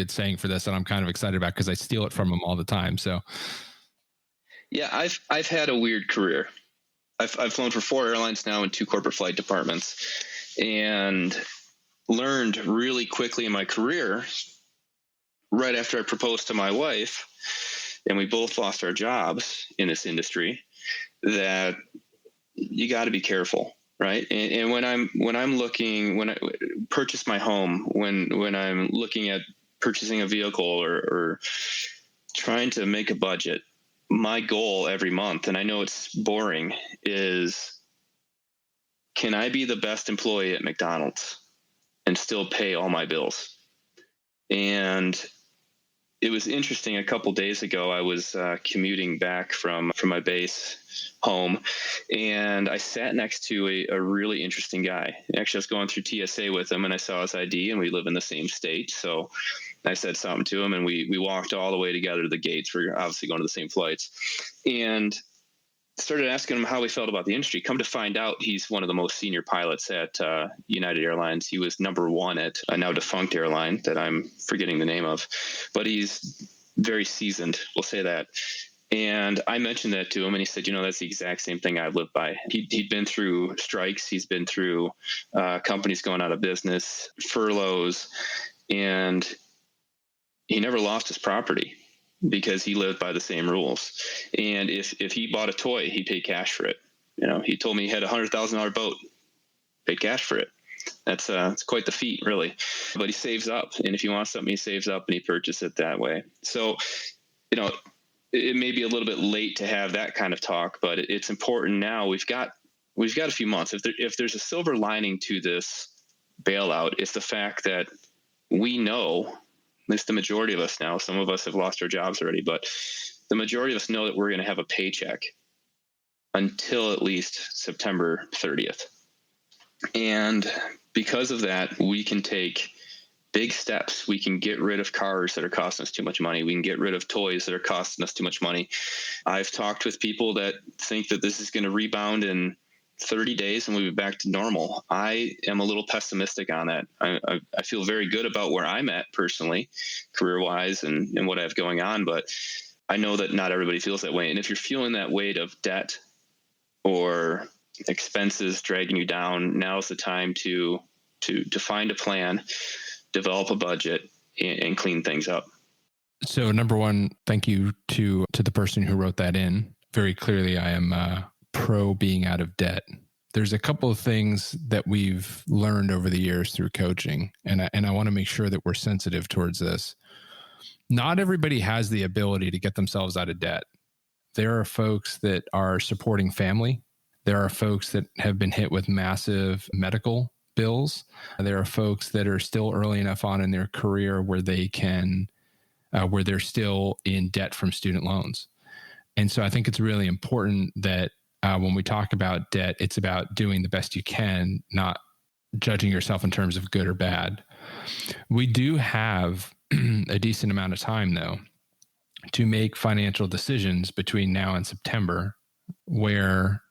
saying for this, and I'm kind of excited about because I steal it from him all the time. So, yeah, I've had a weird career. I've flown for 4 airlines now and 2 corporate flight departments, and learned really quickly in my career, right after I proposed to my wife, and we both lost our jobs in this industry, that you got to be careful, right? And when I purchase my home, when I'm looking at purchasing a vehicle or trying to make a budget, my goal every month, and I know it's boring, is, can I be the best employee at McDonald's and still pay all my bills? And it was interesting. A couple days ago, I was commuting back from my base home, and I sat next to a really interesting guy. Actually, I was going through TSA with him, and I saw his ID, and we live in the same state. So I said something to him, and we walked all the way together to the gates. We're obviously going to the same flights, and started asking him how he felt about the industry. Come to find out, he's one of the most senior pilots at United Airlines. He was number 1 at a now defunct airline that I'm forgetting the name of, but he's very seasoned, we'll say that. And I mentioned that to him, and he said, that's the exact same thing I've lived by. He'd been through strikes. He's been through companies going out of business, furloughs, and he never lost his property because he lived by the same rules. And if he bought a toy, he paid cash for it. He told me he had a $100,000 boat, paid cash for it. That's it's quite the feat, really. But he saves up, and if he wants something, he saves up and he purchases it that way. So, it may be a little bit late to have that kind of talk, but it's important now. We've got a few months. If there's a silver lining to this bailout, it's the fact that we know, at least the majority of us now, some of us have lost our jobs already, but the majority of us know that we're going to have a paycheck until at least September 30th. And because of that, we can take big steps. We can get rid of cars that are costing us too much money. We can get rid of toys that are costing us too much money. I've talked with people that think that this is going to rebound in 30 days and we'll be back to normal. I am a little pessimistic on that. I feel very good about where I'm at personally, career-wise, and what I have going on, but I know that not everybody feels that way. And if you're feeling that weight of debt or expenses dragging you down, now's the time to find a plan, develop a budget, and clean things up. So number one, thank you to the person who wrote that in. Very clearly, I am pro being out of debt. There's a couple of things that we've learned over the years through coaching, and I want to make sure that we're sensitive towards this. Not everybody has the ability to get themselves out of debt. There are folks that are supporting family. There are folks that have been hit with massive medical bills. There are folks that are still early enough on in their career where they can, where they're still in debt from student loans. And so I think it's really important that when we talk about debt, it's about doing the best you can, not judging yourself in terms of good or bad. We do have a decent amount of time, though, to make financial decisions between now and September, where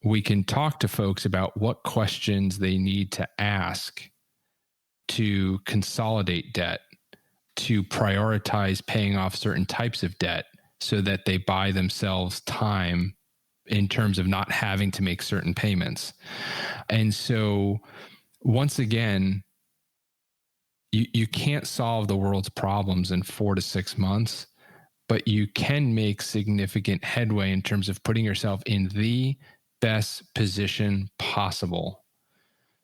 we can talk to folks about what questions they need to ask to consolidate debt, to prioritize paying off certain types of debt so that they buy themselves time in terms of not having to make certain payments. And so once again, you can't solve the world's problems in 4 to 6 months, but you can make significant headway in terms of putting yourself in the best position possible,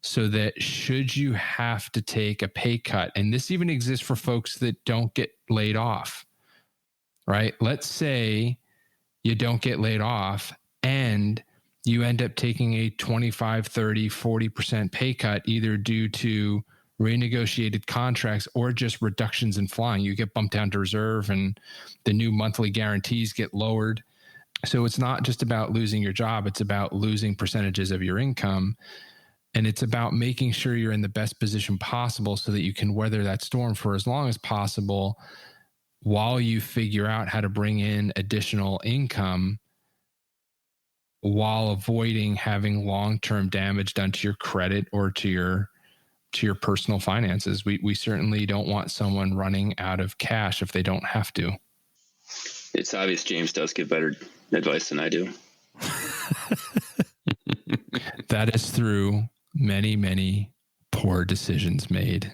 so that should you have to take a pay cut, and this even exists for folks that don't get laid off, right? Let's say you don't get laid off and you end up taking a 25, 30, 40% pay cut, either due to renegotiated contracts or just reductions in flying. You get bumped down to reserve and the new monthly guarantees get lowered. So it's not just about losing your job, it's about losing percentages of your income. And it's about making sure you're in the best position possible so that you can weather that storm for as long as possible while you figure out how to bring in additional income while avoiding having long-term damage done to your credit or to your personal finances. We certainly don't want someone running out of cash if they don't have to. It's obvious James does give better advice than I do. That is through many, many poor decisions made.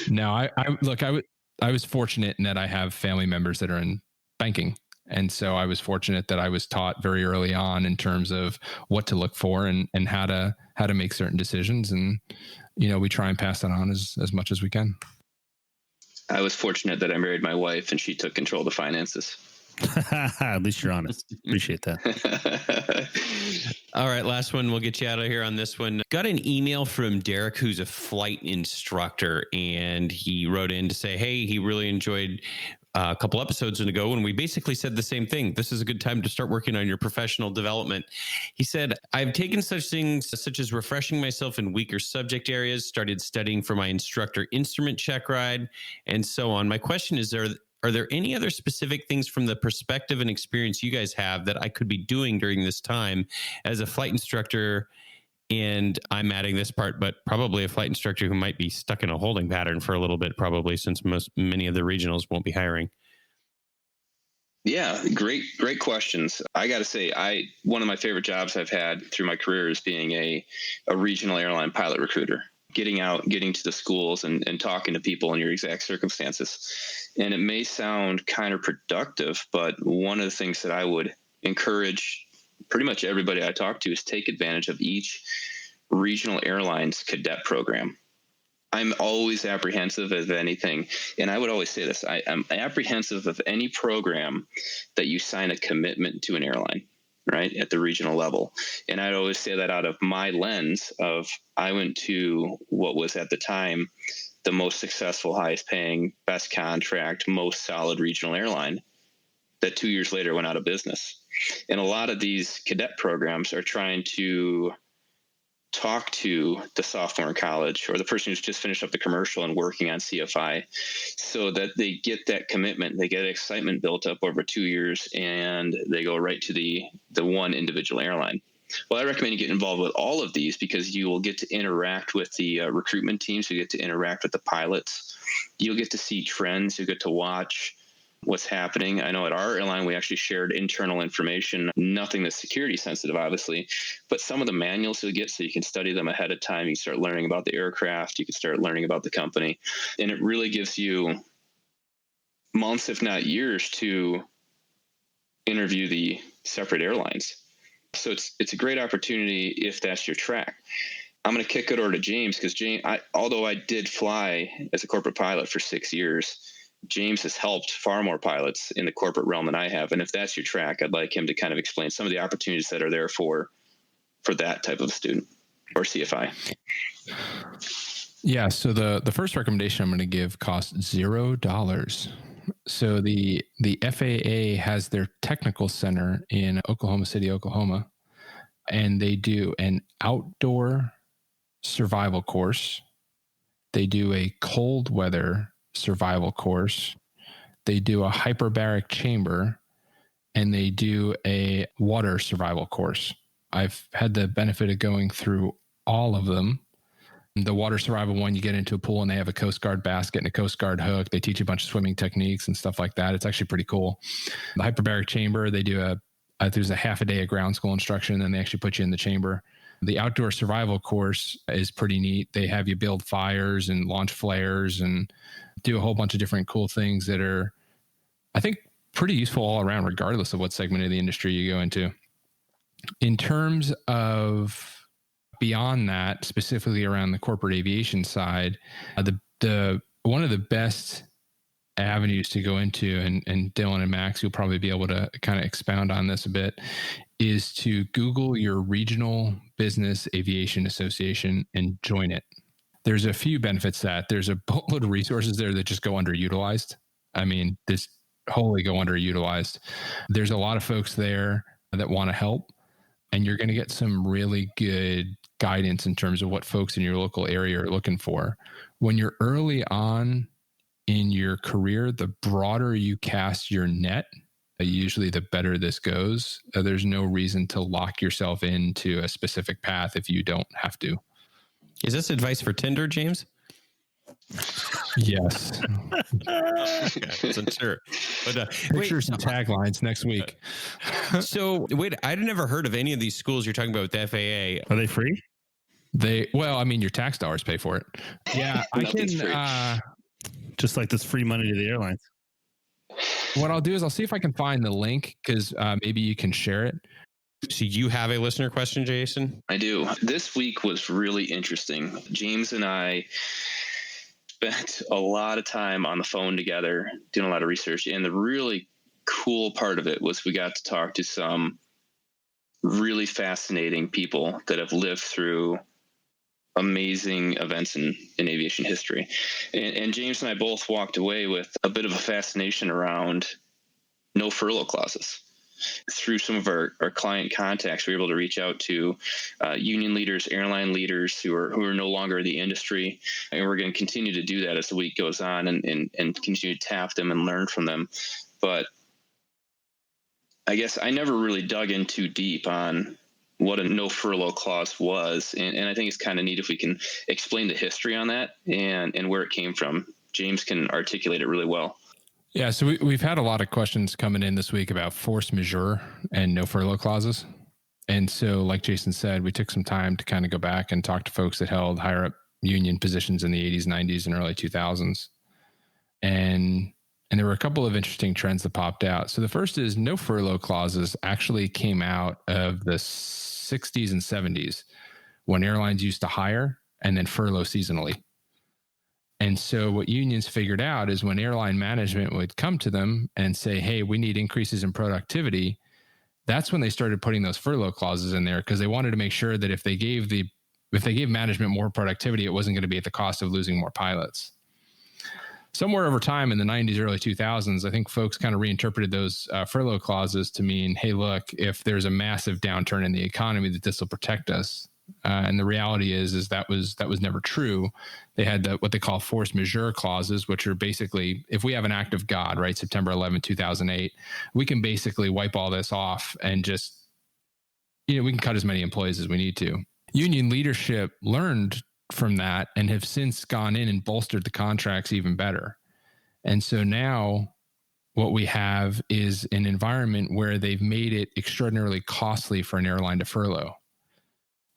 No, I was fortunate in that I have family members that are in banking. And so I was fortunate that I was taught very early on in terms of what to look for and how to make certain decisions. And, we try and pass that on as much as we can. I was fortunate that I married my wife and she took control of the finances. At least you're honest. Appreciate that. All right, last one. We'll get you out of here on this one. Got an email from Derek, who's a flight instructor, and he wrote in to say, hey, he really enjoyed a couple episodes ago when we basically said the same thing. This is a good time to start working on your professional development. He said, I've taken such things such as refreshing myself in weaker subject areas, started studying for my instructor instrument check ride, and so on. My question is, are there any other specific things from the perspective and experience you guys have that I could be doing during this time as a flight instructor? And I'm adding this part, but probably a flight instructor who might be stuck in a holding pattern for a little bit, probably, since many of the regionals won't be hiring. Yeah, great questions. I got to say, one of my favorite jobs I've had through my career is being a regional airline pilot recruiter. Getting out, getting to the schools and talking to people in your exact circumstances. And it may sound counterproductive, but one of the things that I would encourage pretty much everybody I talk to is take advantage of each regional airline's cadet program. I'm always apprehensive of anything. And I would always say this, I'm apprehensive of any program that you sign a commitment to an airline, right, at the regional level. And I'd always say that out of my lens of, I went to what was at the time the most successful, highest paying, best contract, most solid regional airline that 2 years later went out of business. And a lot of these cadet programs are trying to talk to the sophomore in college or the person who's just finished up the commercial and working on CFI so that they get that commitment, they get excitement built up over 2 years, and they go right to the one individual airline. Well, I recommend you get involved with all of these because you will get to interact with the recruitment teams. You get to interact with the pilots. You'll get to see trends. You'll get to watch what's happening. I know at our airline, we actually shared internal information, nothing that's security sensitive, obviously, but some of the manuals you'll get so you can study them ahead of time. You can start learning about the aircraft. You can start learning about the company. And it really gives you months, if not years, to interview the separate airlines. So it's a great opportunity if that's your track. I'm going to kick it over to James because although I did fly as a corporate pilot for 6 years, James has helped far more pilots in the corporate realm than I have. And if that's your track, I'd like him to kind of explain some of the opportunities that are there for that type of student or CFI. Yeah. So the first recommendation I'm going to give costs $0. So the FAA has their technical center in Oklahoma City, Oklahoma, and they do an outdoor survival course. They do a cold weather survival course. They do a hyperbaric chamber, and they do a water survival course. I've had the benefit of going through all of them. The water survival one, you get into a pool and they have a Coast Guard basket and a Coast Guard hook. They teach you a bunch of swimming techniques and stuff like that. It's actually pretty cool. The hyperbaric chamber, they do there's a half a day of ground school instruction, and then they actually put you in the chamber. The outdoor survival course is pretty neat. They have you build fires and launch flares and do a whole bunch of different cool things that are, I think, pretty useful all around, regardless of what segment of the industry you go into. In terms of beyond that, specifically around the corporate aviation side, the one of the best avenues to go into, and Dylan and Max, you'll probably be able to kind of expound on this a bit, is to Google your regional business aviation association and join it. There's a few benefits to that. There's a boatload of resources there that just go underutilized. I mean, this wholly go underutilized. There's a lot of folks there that want to help, and you're going to get some really good guidance in terms of what folks in your local area are looking for. When you're early on in your career, the broader you cast your net, usually the better this goes. There's no reason to lock yourself into a specific path if you don't have to. Is this advice for Tinder, James? Yes. I wasn't sure. But pictures and taglines next week. So wait, I'd never heard of any of these schools you're talking about with the FAA. Are they free? Well, I mean, your tax dollars pay for it. Yeah, I can. Just like this free money to the airlines. What I'll do is I'll see if I can find the link, because maybe you can share it. So you have a listener question, Jason? I do. This week was really interesting. James and I spent a lot of time on the phone together, doing a lot of research. And the really cool part of it was we got to talk to some really fascinating people that have lived through amazing events in aviation history. And James and I both walked away with a bit of a fascination around no furlough clauses. Through some of our client contacts, we were able to reach out to union leaders, airline leaders who are no longer in the industry. And we're going to continue to do that as the week goes on and continue to tap them and learn from them. But I guess I never really dug in too deep on what a no furlough clause was. And I think it's kind of neat if we can explain the history on that and where it came from. James can articulate it really well. Yeah, so we've had a lot of questions coming in this week about force majeure and no furlough clauses. And so, like Jason said, we took some time to kind of go back and talk to folks that held higher up union positions in the 80s, 90s, and early 2000s. And there were a couple of interesting trends that popped out. So the first is no furlough clauses actually came out of the 60s and 70s when airlines used to hire and then furlough seasonally. And so what unions figured out is when airline management would come to them and say, hey, we need increases in productivity, that's when they started putting those furlough clauses in there, because they wanted to make sure that if they gave management more productivity, it wasn't going to be at the cost of losing more pilots. Somewhere over time in the 90s, early 2000s, I think folks kind of reinterpreted those furlough clauses to mean, hey, look, if there's a massive downturn in the economy, that this will protect us. And the reality is that was never true. They had what they call force majeure clauses, which are basically, if we have an act of God, right, September 11, 2008, we can basically wipe all this off and just, we can cut as many employees as we need to. Union leadership learned from that and have since gone in and bolstered the contracts even better. And so now what we have is an environment where they've made it extraordinarily costly for an airline to furlough.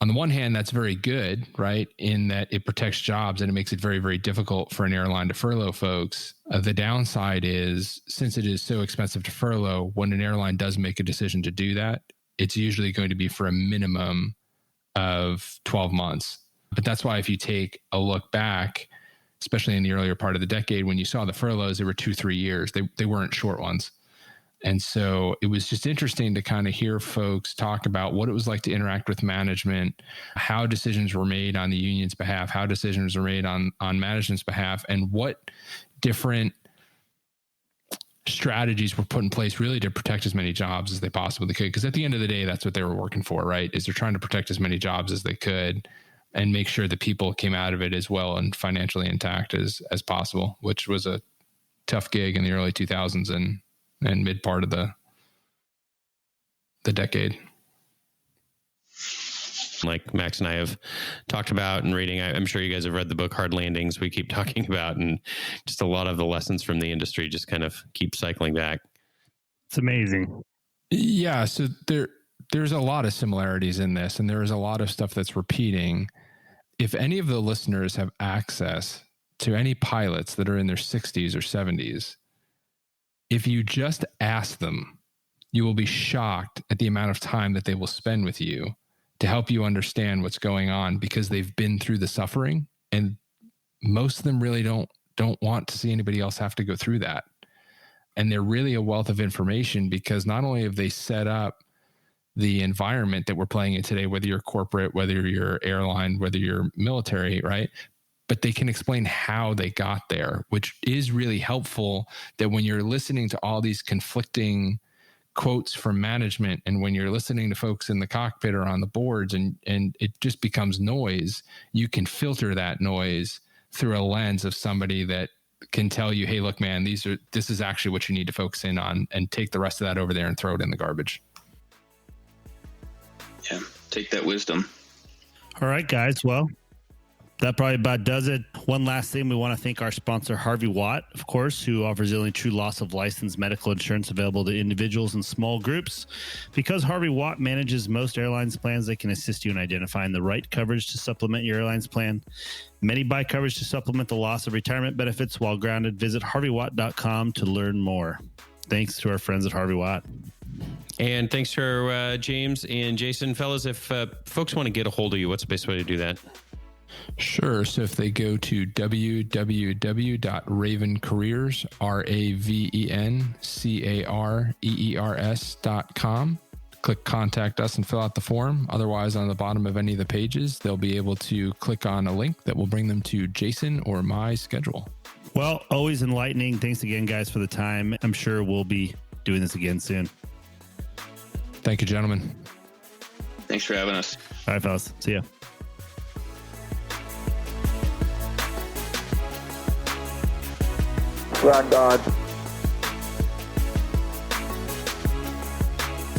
On the one hand, that's very good, right? In that it protects jobs and it makes it very, very difficult for an airline to furlough folks. The downside is, since it is so expensive to furlough, when an airline does make a decision to do that, it's usually going to be for a minimum of 12 months. But that's why if you take a look back, especially in the earlier part of the decade, when you saw the furloughs, they were 2-3 years. They weren't short ones. And so it was just interesting to kind of hear folks talk about what it was like to interact with management, how decisions were made on the union's behalf, how decisions were made on management's behalf, and what different strategies were put in place really to protect as many jobs as they possibly could. Because at the end of the day, that's what they were working for, right? Is they're trying to protect as many jobs as they could and make sure that people came out of it as well and financially intact as possible, which was a tough gig in the early 2000s and mid part of the decade. like Max and I have talked about and reading. I'm sure you guys have read the book Hard Landings we keep talking about, and just a lot of the lessons from the industry just kind of keep cycling back. It's amazing. Yeah. So there's a lot of similarities in this, and there is a lot of stuff that's repeating. If any of the listeners have access to any pilots that are in their 60s or 70s, if you just ask them, you will be shocked at the amount of time that they will spend with you to help you understand what's going on, because they've been through the suffering, and most of them really don't want to see anybody else have to go through that. And they're really a wealth of information, because not only have they set up the environment that we're playing in today, whether you're corporate, whether you're airline, whether you're military, right? But they can explain how they got there, which is really helpful, that when you're listening to all these conflicting quotes from management, and when you're listening to folks in the cockpit or on the boards, and it just becomes noise, you can filter that noise through a lens of somebody that can tell you, hey, look, man, this is actually what you need to focus in on, and take the rest of that over there and throw it in the garbage. Yeah, take that wisdom. All right, guys. Well, that probably about does it. One last thing, we want to thank our sponsor, Harvey Watt, of course, who offers the only true loss of license medical insurance available to individuals and small groups. Because Harvey Watt manages most airlines plans, they can assist you in identifying the right coverage to supplement your airline's plan. Many buy coverage to supplement the loss of retirement benefits while grounded. Visit harveywatt.com to learn more. Thanks to our friends at Harvey Watt. And thanks to James and Jason. Fellas, if folks want to get a hold of you, what's the best way to do that? Sure. So if they go to www.ravencareers, RAVENCAREERS.com, click contact us and fill out the form. Otherwise, on the bottom of any of the pages, they'll be able to click on a link that will bring them to Jason or my schedule. Well, always enlightening. Thanks again, guys, for the time. I'm sure we'll be doing this again soon. Thank you, gentlemen. Thanks for having us. All right, fellas. See ya. Rock on.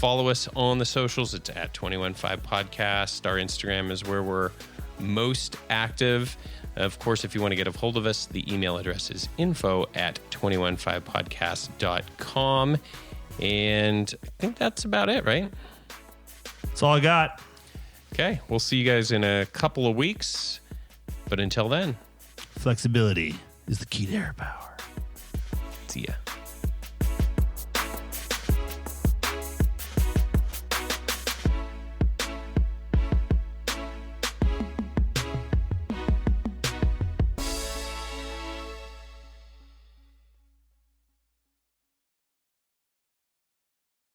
Follow us on the socials. It's at 215 Podcast. Our Instagram is where we're most active. Of course, if you want to get a hold of us, the email address is info@215podcast.com. And I think that's about it, right? That's all I got. Okay, we'll see you guys in a couple of weeks. But until then, Flexibility is the key to air power. see ya.